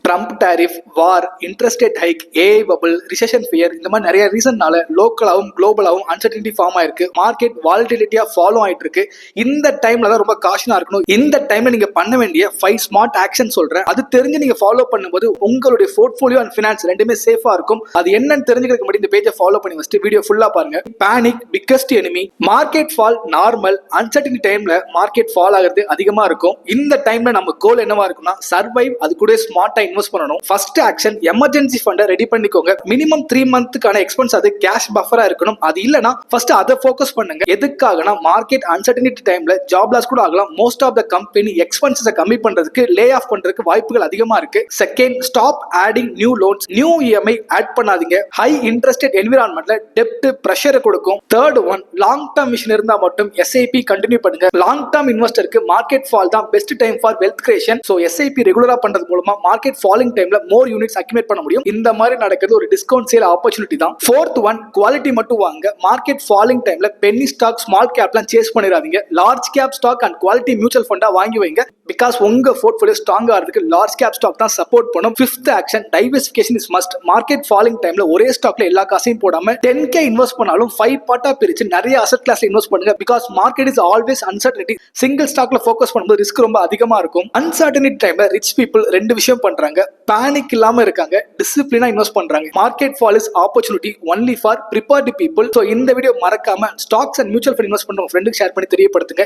Trump tariff, war, interest rate hike, AI bubble, recession fear, இந்த மாதிரி நிறைய ரீசன்னால லோக்கலாவும் குளோபலாவும் அன்சர்டனிட்டி ஃபார்ம் ஆயிருக்கு. மார்க்கெட் வாலட்டிலிட்டியா ஃபாலோ ஆயிட்டு இருக்கு. இந்த டைம்ல தான் ரொம்ப காஷனா இருக்கணும். இந்த டைம்ல நீங்க பண்ண வேண்டிய 5 ஸ்மார்ட் ஆக்ஷன் சொல்றேன். அது தெரிஞ்சு நீங்க ஃபாலோ பண்ணும்போது உங்களுடைய போர்ட்ஃபோலியோ அண்ட் ஃபினான்ஸ் ரெண்டுமே சேஃபா இருக்கும். அது என்னன்னு தெரிஞ்சுக்கிறதுக்கு மட்டும் இந்த பேஜை ஃபாலோ பண்ணி வச்சுட்டு வீடியோ ஃபுல்லா பாருங்க. Panic biggest enemy. Market fall normal. Uncertainty டைம்ல மார்க்கெட் ஃபால் ஆகிறது அதிகமா இருக்கும். இந்த டைம்ல நம்ம கோல் என்னவா இருக்கும்னா சர்வைவ், அது கூட ஸ்மார்ட்டா இன்வெஸ்ட் பண்ணணும். ஃபர்ஸ்ட் ஆக்ஷன், எமர்ஜென்சி ஃபண்டை ரெடி பண்ணிக்கோங்க. மினிமம் 3 மந்த்க்கான எக்ஸ்பென்ஸ் அது கேஷ் பஃபரா இருக்கணும். அது இல்லனா ஃபர்ஸ்ட் அதை ஃபோக்கஸ் பண்ணுங்க. எதுக்காகனா மார்க்கெட் அன்சர்டனிட்டி டைம்ல ஜாப் லாஸ் கூட ஆகலாம். மோஸ்ட் ஆஃப் த கம்பெனி எக்ஸ்பென்சஸை கம்மி பண்றதுக்கு, லே ஆஃப் பண்றதுக்கு வாய்ப்புகள் அதிகமா இருக்கு. Second, stop adding new loans. New EMI add பண்ணாதீங்க. ஹை இன்ட்ரெஸ்ட் ரேட் என்விரான்மெண்ட்ல டெப்ட் பிரஷரை கொடுக்கும். Third one, long term vision இருந்தா மட்டும் எஸ்ஐபி கண்டினியூ பண்ணுங்க. லாங் டர்ம் இன்வெஸ்டருக்கு மார்க்கெட் ஃபால் தான் best time for wealth creation. So SIP ரெகுலரா பண்றது மூலமா மார்க்கெட் ஃபாலிங் டைம்ல மோர் யூனிட்ஸ் அக்யூமுலேட் பண்ண முடியும். இந்த மாதிரி நடக்கிறது ஒரு டிஸ்கவுண்ட் சேல் ஆப்பர்ச்சுனிட்டி தான். ஃபோர்த் ஒன், குவாலிட்டி மட்டும் வாங்க. மார்க்கெட் ஃபாலிங் டைம்ல பென்னி ஸ்டாக், ஸ்மால் கேப்லாம் சேஸ் பண்ணிடாதீங்க. Large cap stock and quality mutual ஃபண்டா வாங்கி வைங்க. பிகாஸ் உங்க போர்ட்ஃபோலியோ ஸ்ட்ராங் ஆகிறதுக்கு லார்ஜ் கேப் ஸ்டாக் தான் சப்போர்ட் பண்ணும். Fifth action, diversification is must. Market falling டைம்ல ஒரே ஸ்டாக்ல எல்லா காசையும் போடாம 10K இன்வெஸ்ட் பண்ணாலும் 5 பார்ட்டா பிரிச்சு நிறைய அசெட் கிளாஸ்ல இன்வெஸ்ட் பண்ணுங்க. Because market is always uncertainty. Single ஸ்டாக்ல ஃபோக்கஸ் பண்ணும்போது ரிஸ்க் ரொம்ப அதிகமா இருக்கும். அன்சர்டனிட்டி டைம்ல ரிச் பீப்புள் 2 விஷயம் பண்றாங்க. பேனிக் இல்லாம இருக்காங்க, டிசிப்ளினா இன்வெஸ்ட் பண்றாங்க. Market fall is opportunity only for prepared people. So இந்த வீடியோ மறக்காம stocks and mutual fund invest பண்ற உங்க ஃப்ரெண்டுக்கு ஷேர் பண்ணி தெரியப்படுத்துங்க.